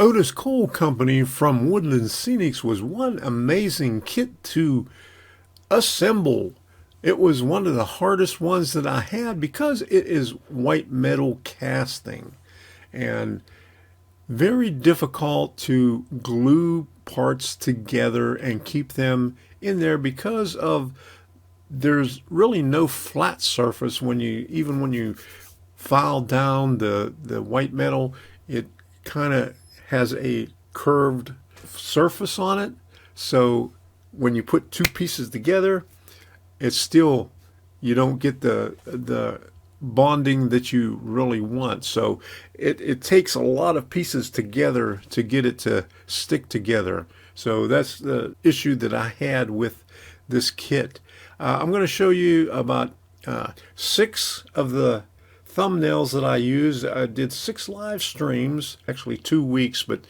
Otis Coal Company from Woodland Scenics was one amazing kit to assemble. It was one of the hardest ones that I had because it is white metal casting and very difficult to glue parts together and keep them in there because of there's really no flat surface when you file down the white metal. It kind of has a curved surface on it, so when you put two pieces together, it's still, you don't get the bonding that you really want. So it takes a lot of pieces together to get it to stick together. So that's the issue that I had with this kit. I'm going to show you about 6 of the thumbnails that I used. I did 6 live streams, actually 2 weeks, but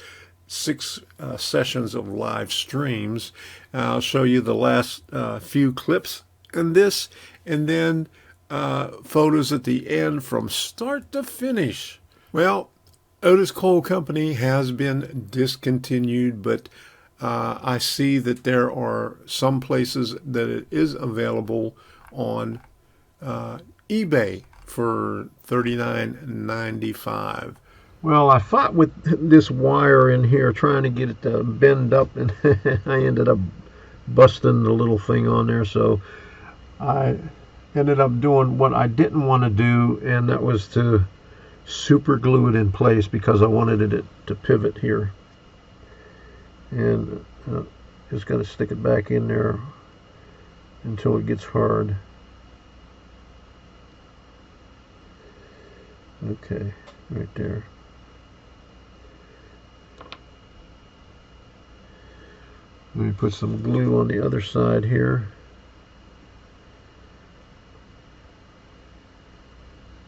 6 sessions of live streams. I'll show you the last few clips in this, and then photos at the end from start to finish. Well, Otis Coal Company has been discontinued, but I see that there are some places that it is available on eBay for $39.95. Well, I fought with this wire in here trying to get it to bend up, and I ended up busting the little thing on there, so I ended up doing what I didn't want to do, and that was to super glue it in place because I wanted it to pivot here. And just got to stick it back in there until it gets hard. Okay, right there. Let me put some glue on the other side here.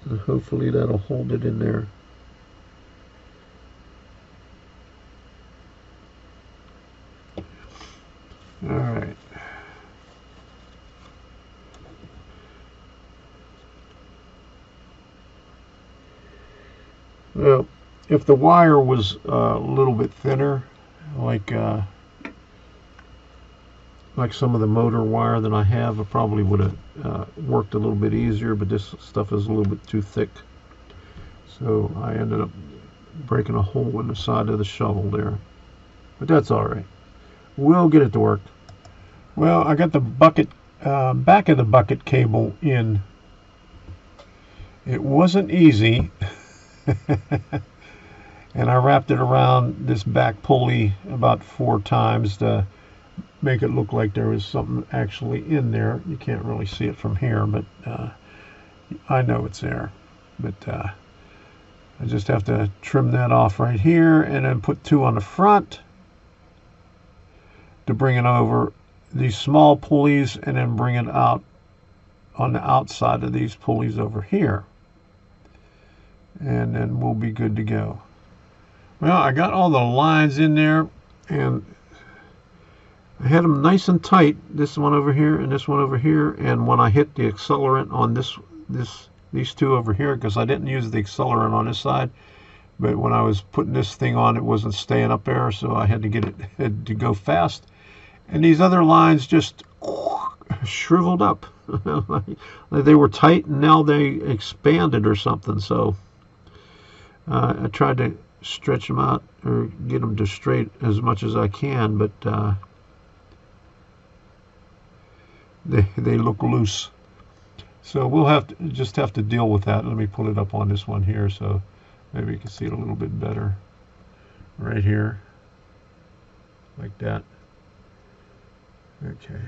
And hopefully that'll hold it in there. All right. Well, if the wire was a little bit thinner, like some of the motor wire that I have, it probably would have worked a little bit easier, but this stuff is a little bit too thick. So I ended up breaking a hole in the side of the shovel there. But that's all right. We'll get it to work. Well, I got the bucket, back of the bucket cable in. It wasn't easy. And I wrapped it around this back pulley about 4 times to make it look like there was something actually in there. You can't really see it from here, but I know it's there. But I just have to trim that off right here and then put 2 on the front to bring it over these small pulleys, and then bring it out on the outside of these pulleys over here. And then we'll be good to go. Well, I got all the lines in there, and I had them nice and tight, this one over here and this one over here, and when I hit the accelerant on these 2 over here, because I didn't use the accelerant on this side, but when I was putting this thing on, it wasn't staying up there, so I had to get it to go fast. And these other lines just shriveled up. They were tight, and now they expanded or something, so I tried to stretch them out or get them to straight as much as I can, but they look loose. So we'll just have to deal with that. Let me pull it up on this one here so maybe you can see it a little bit better. Right here, like that. Okay.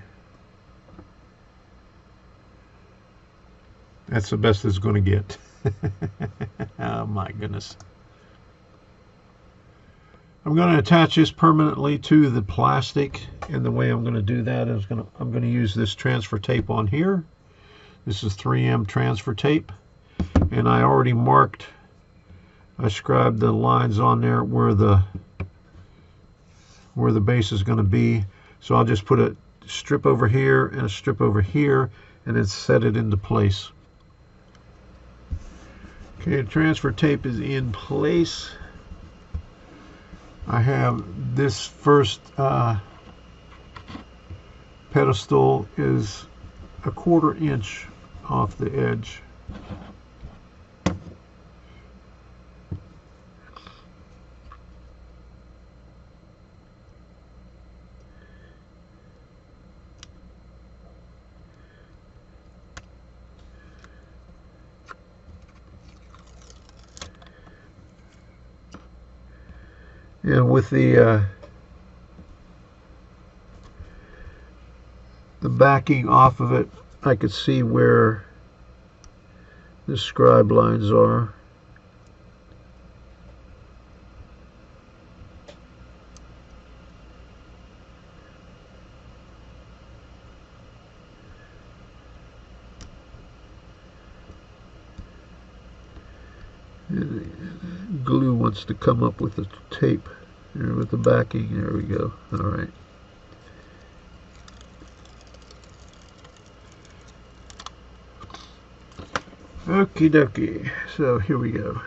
That's the best it's going to get. Oh my goodness. I'm going to attach this permanently to the plastic, and the way I'm going to do that is I'm going to use this transfer tape on here. This is 3M transfer tape, and I already I scribed the lines on there where the base is going to be. So I'll just put a strip over here and a strip over here, and then set it into place. Okay, the transfer tape is in place. I have this first pedestal is a 1/4 inch off the edge. And with the backing off of it, I could see where the scribe lines are. And glue wants to come up with the tape here with the backing. There we go. All right. Okie dokie. So here we go.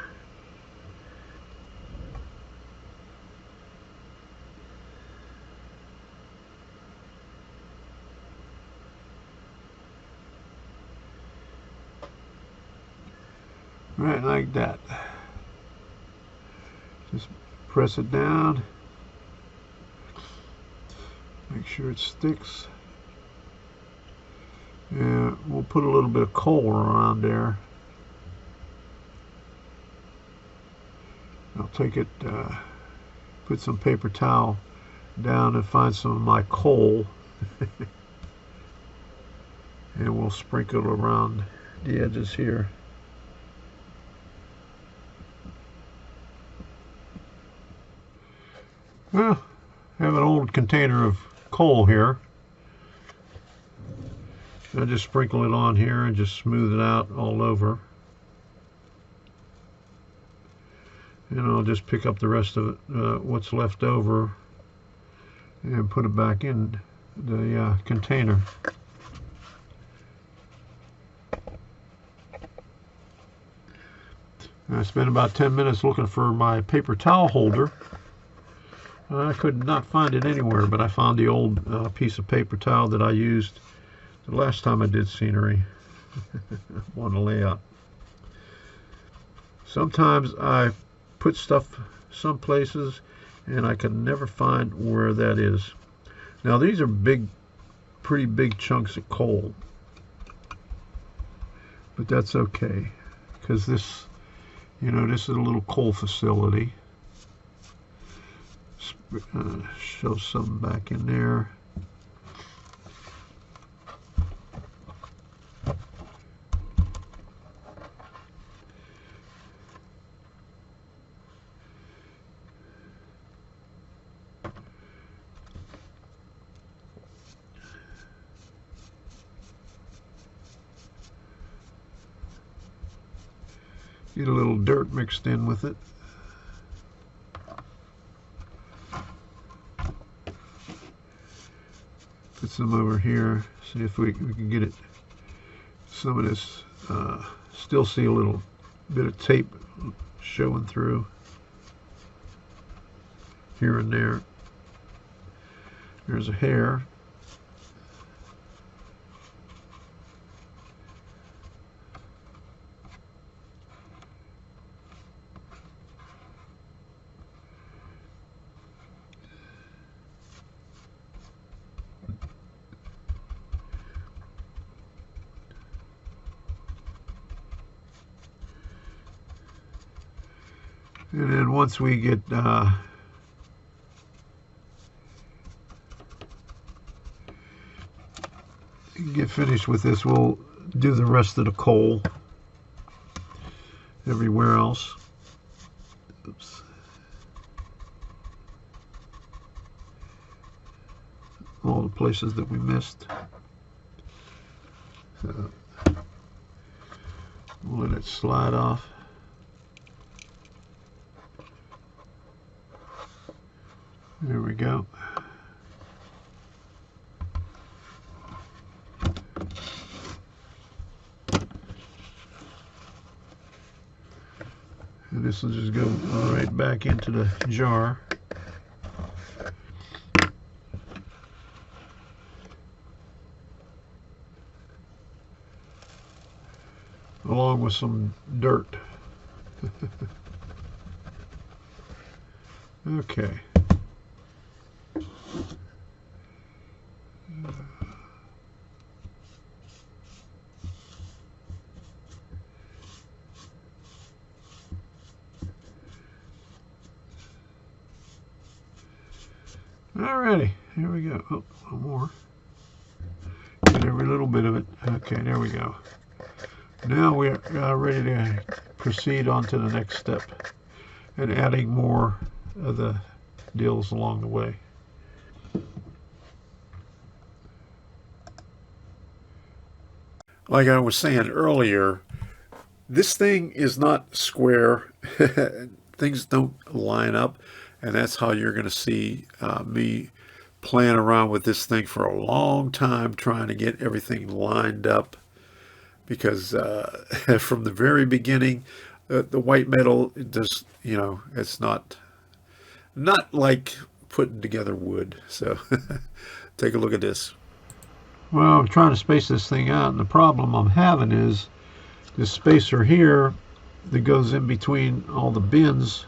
Right like that. Just press it down. Make sure it sticks. And we'll put a little bit of coal around there. I'll take it, put some paper towel down and find some of my coal. And we'll sprinkle around the edges here. Well, I have an old container of coal here. I just sprinkle it on here and just smooth it out all over. And I'll just pick up the rest of it, what's left over, and put it back in the container. I spent about 10 minutes looking for my paper towel holder. I could not find it anywhere, but I found the old piece of paper towel that I used the last time I did scenery on a layout. Sometimes I put stuff some places and I can never find where that is. Now these are pretty big chunks of coal, but that's okay, because this, this is a little coal facility. Show some back in there. Get a little dirt mixed in with it. Put some over here. See if we can get it. Some of this, still see a little bit of tape showing through here and there. There's a hair. And then once we get finished with this, we'll do the rest of the coal everywhere else. Oops. All the places that we missed. So we'll let it slide off. There we go. And this will just go right back into the jar. along with some dirt. Okay. Alrighty, here we go. Oh, one more. Get every little bit of it. Okay, there we go. Now we're ready to proceed on to the next step and adding more of the deals along the way. Like I was saying earlier, this thing is not square. Things don't line up, and that's how you're going to see me playing around with this thing for a long time, trying to get everything lined up, because from the very beginning, the white metal, it just, it's not like putting together wood. So take a look at this. Well, I'm trying to space this thing out, and the problem I'm having is this spacer here that goes in between all the bins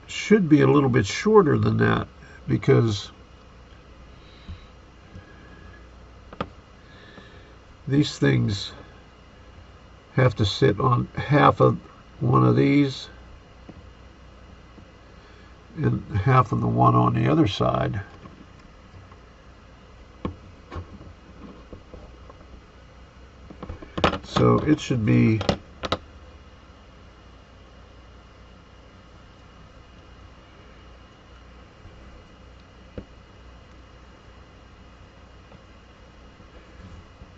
should be a little bit shorter than that, because these things have to sit on half of one of these and half of the one on the other side. So it should be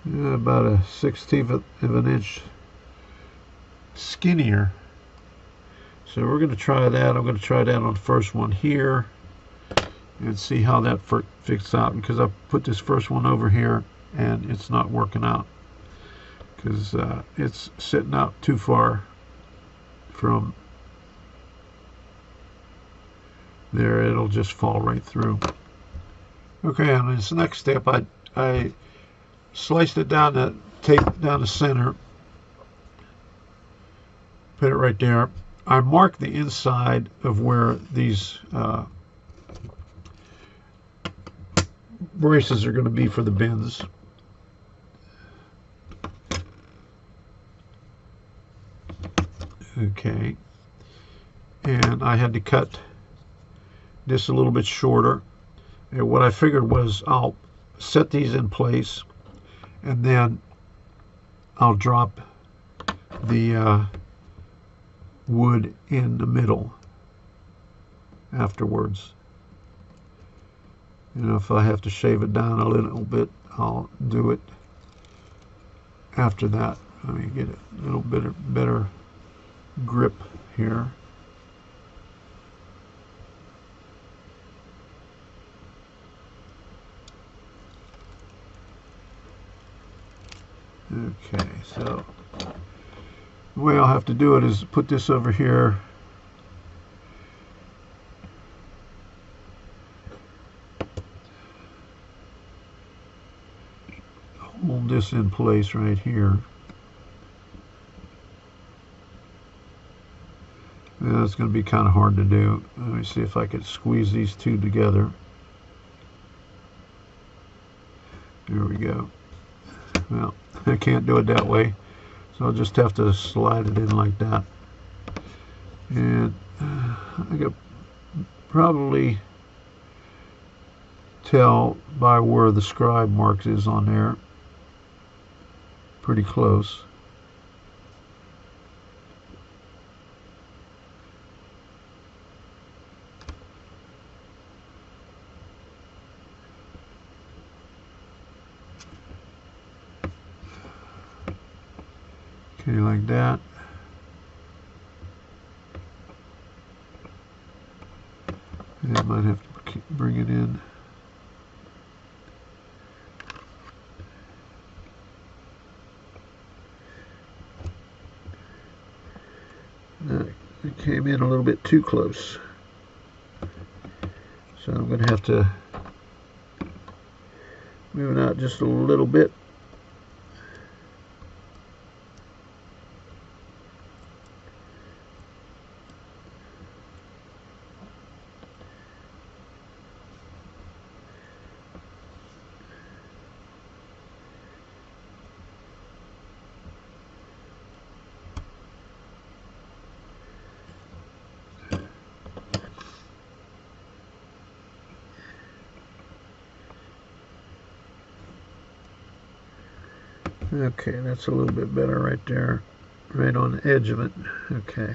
about a 1/16 of an inch skinnier. So we're going to try that. I'm going to try that on the first one here and see how that fits out, because I put this first one over here and it's not working out, because it's sitting out too far from there. It'll just fall right through. Okay, on this next step, I sliced it down the tape down the center, put it right there. I marked the inside of where these braces are going to be for the bins. Okay, and I had to cut this a little bit shorter. And what I figured was I'll set these in place, and then I'll drop the wood in the middle afterwards. If I have to shave it down a little bit, I'll do it after that. Let me get a little bit better grip here. Okay, so the way I'll have to do it is put this over here, hold this in place right here. Now it's going to be kind of hard to do. Let me see if I could squeeze these two together. There we go. Well, I can't do it that way, so I'll just have to slide it in like that. And I could probably tell by where the scribe mark is on there. Pretty close. Okay, like that. And I might have to bring it in. It came in a little bit too close. So I'm going to have to move it out just a little bit. Okay, that's a little bit better right there, right on the edge of it. Okay.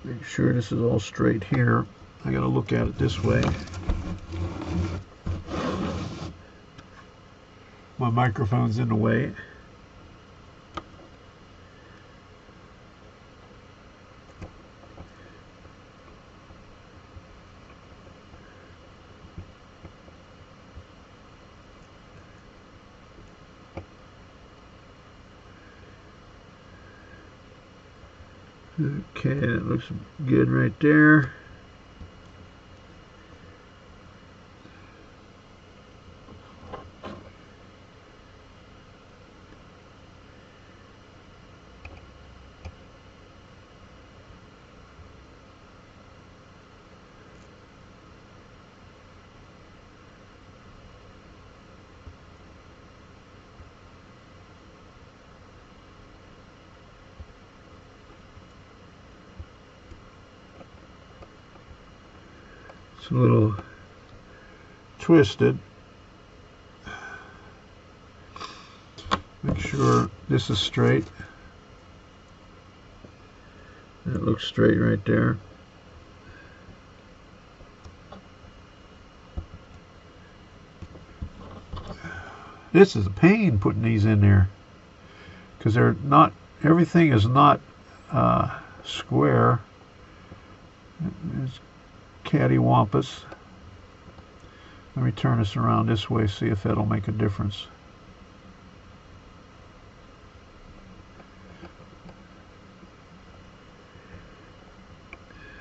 Make sure this is all straight here. I gotta look at it this way. My microphone's in the way. Okay, that looks good right there. It's a little twisted. Make sure this is straight. That looks straight right there. This is a pain putting these in there because they're not, everything is not square. It's cattywampus. Let me turn this around this way, see if that'll make a difference.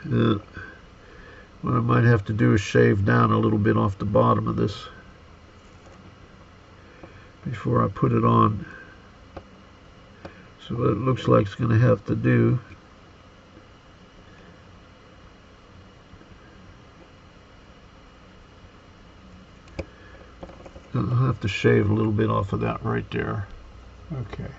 What I might have to do is shave down a little bit off the bottom of this before I put it on. So what it looks like it's going to have to do, I'll have to shave a little bit off of that right there. Okay.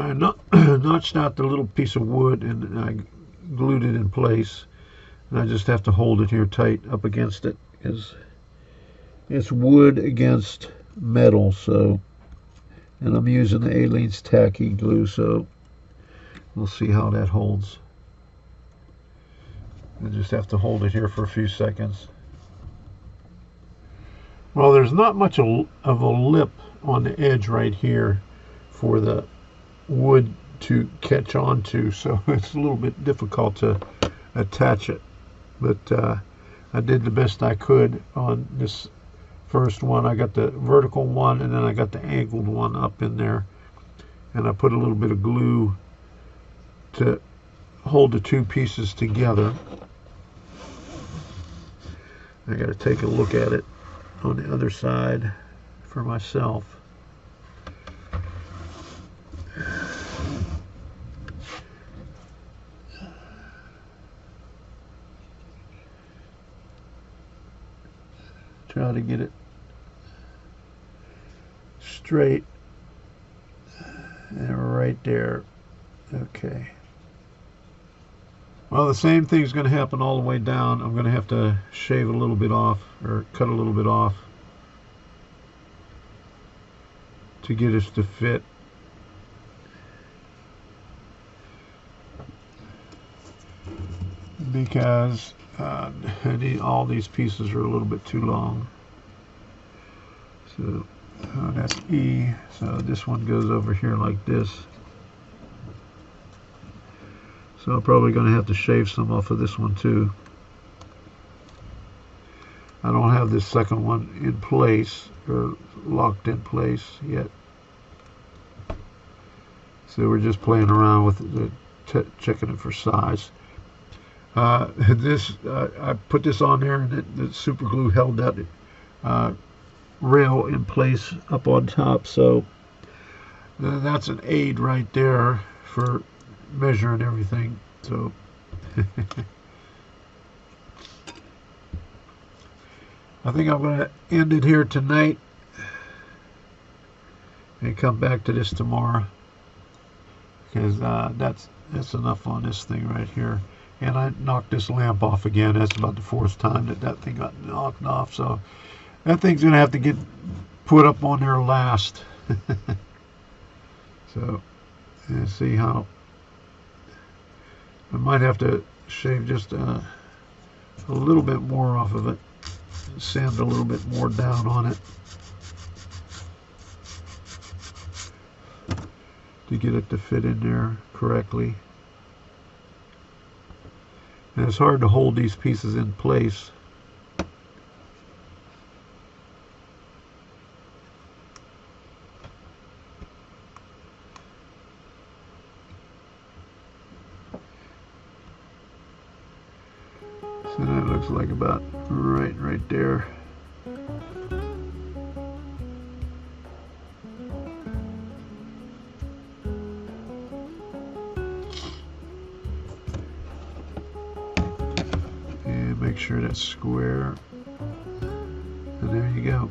I notched out the little piece of wood and I glued it in place. And I just have to hold it here tight up against it, because it's wood against metal. So, and I'm using the Aleene's tacky glue, so we'll see how that holds. I just have to hold it here for a few seconds. Well, there's not much of a lip on the edge right here for the wood to catch on to, so it's a little bit difficult to attach it. But I did the best I could on this first one. I got the vertical one, and then I got the angled one up in there. And I put a little bit of glue to hold the two pieces together. I got to take a look at it on the other side for myself. Try to get it straight and right there. Okay. Well, the same thing's going to happen all the way down. I'm going to have to shave a little bit off, or cut a little bit off, to get us to fit. Because all these pieces are a little bit too long. So that's E. So this one goes over here like this. So I'm probably going to have to shave some off of this one too. I don't have this second one in place, or locked in place yet. So we're just playing around with checking it for size. I put this on there, and the super glue held that rail in place up on top. So that's an aid right there for measuring everything. So I think I'm going to end it here tonight and come back to this tomorrow, because that's enough on this thing right here. And I knocked this lamp off again. That's about the fourth time that thing got knocked off. So that thing's going to have to get put up on there last. So let's see how. I might have to shave just a little bit more off of it. Sand a little bit more down on it to get it to fit in there correctly. And it's hard to hold these pieces in place. So that looks like about right there. Make sure that's square, and there you go.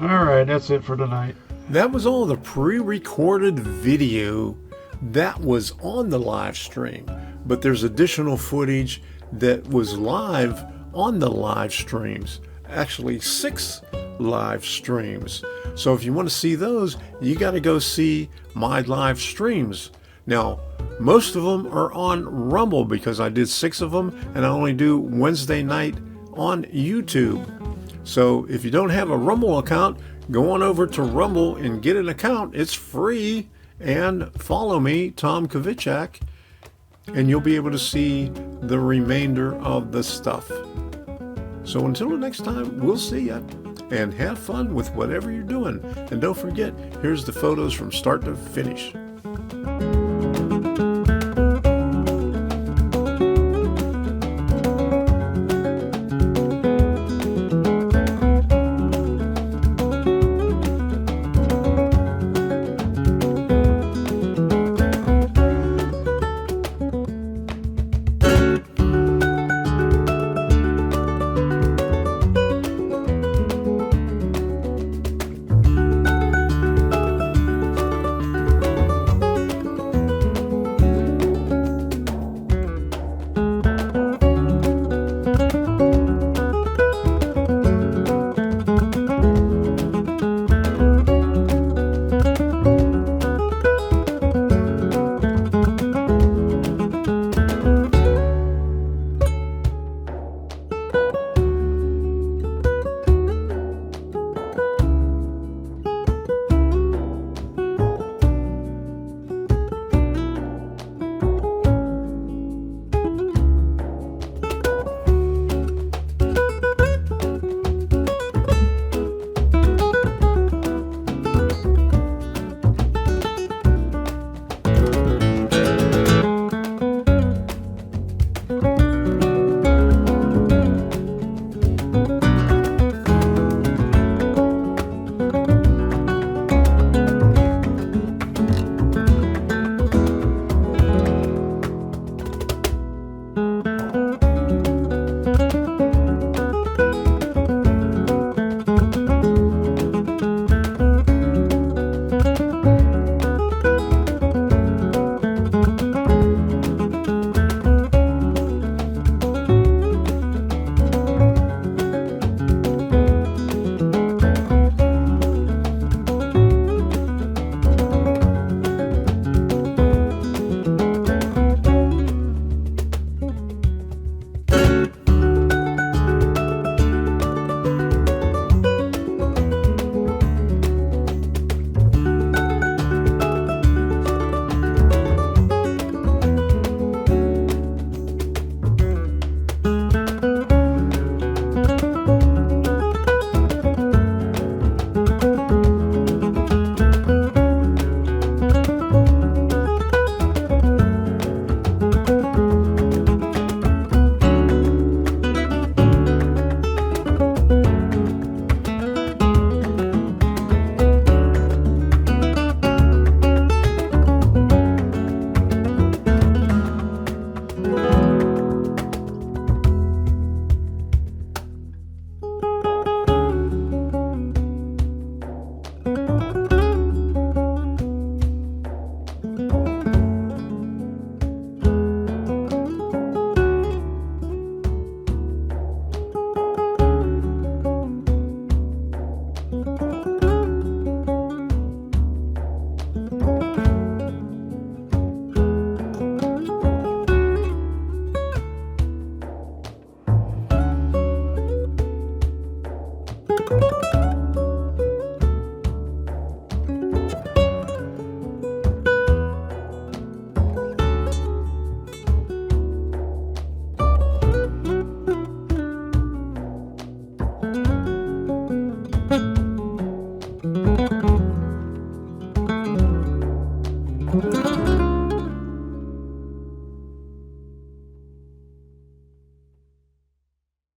Alright, that's it for tonight. That was all the pre-recorded video that was on the live stream, but there's additional footage that was live on the live streams, actually 6 live streams. So if you want to see those, you got to go see my live streams. Now, most of them are on Rumble, because I did 6 of them, and I only do Wednesday night on YouTube. So if you don't have a Rumble account, go on over to Rumble and get an account. It's free. And follow me, Tom Kovichak, and you'll be able to see the remainder of the stuff. So until the next time, we'll see ya. And have fun with whatever you're doing. And don't forget, here's the photos from start to finish.